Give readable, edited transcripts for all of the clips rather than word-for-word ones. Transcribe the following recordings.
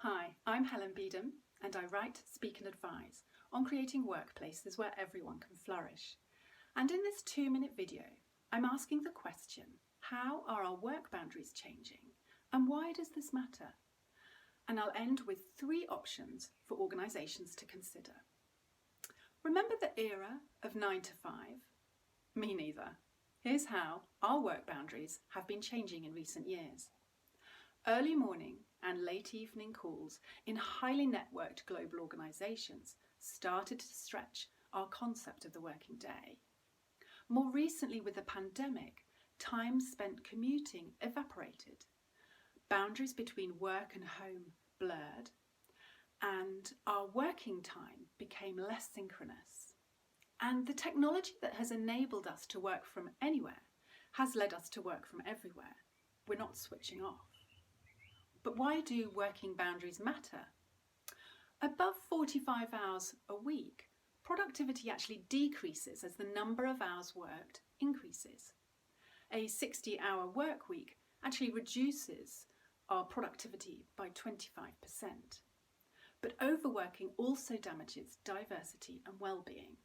Hi, I'm Helen Beedham and I write, speak and advise on creating workplaces where everyone can flourish. And in this 2-minute video, I'm asking the question, how are our work boundaries changing and why does this matter? And I'll end with 3 options for organisations to consider. Remember the era of 9 to 5? Me neither. Here's how our work boundaries have been changing in recent years. Early morning and late evening calls in highly networked global organisations started to stretch our concept of the working day. More recently, with the pandemic, time spent commuting evaporated. Boundaries between work and home blurred, and our working time became less synchronous. And the technology that has enabled us to work from anywhere has led us to work from everywhere. We're not switching off. But why do working boundaries matter? Above 45 hours a week, productivity actually decreases as the number of hours worked increases. A 60-hour work week actually reduces our productivity by 25%. But overworking also damages diversity and well-being.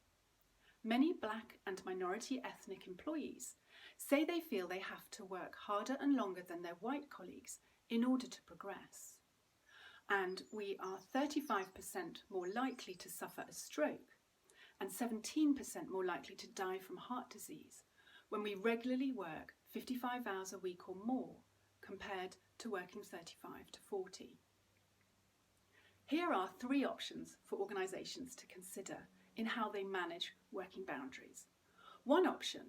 Many Black and minority ethnic employees say they feel they have to work harder and longer than their white colleagues in order to progress. And we are 35% more likely to suffer a stroke and 17% more likely to die from heart disease when we regularly work 55 hours a week or more compared to working 35 to 40. Here are 3 options for organisations to consider in how they manage working boundaries. One option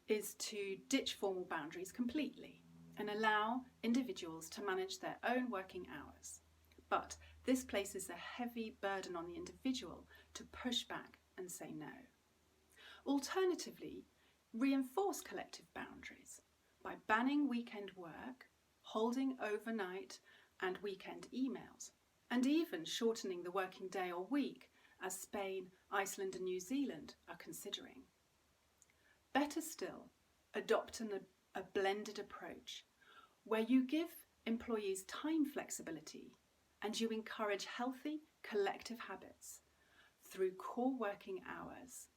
is to ditch formal boundaries completely and allow individuals to manage their own working hours. But this places a heavy burden on the individual to push back and say no. Alternatively, reinforce collective boundaries by banning weekend work, holding overnight and weekend emails, and even shortening the working day or week, as Spain, Iceland and New Zealand are considering. Better still, adopt a blended approach where you give employees time flexibility and you encourage healthy collective habits through core working hours,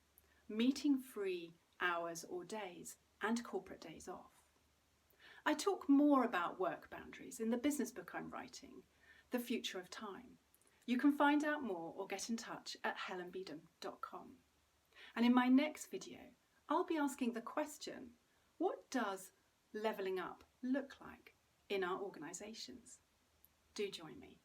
meeting-free hours or days, and corporate days off. I talk more about work boundaries in the business book I'm writing, The Future of Time. You can find out more or get in touch at helenbeedham.com. And in my next video, I'll be asking the question, what does levelling up look like in our organisations? Do join me.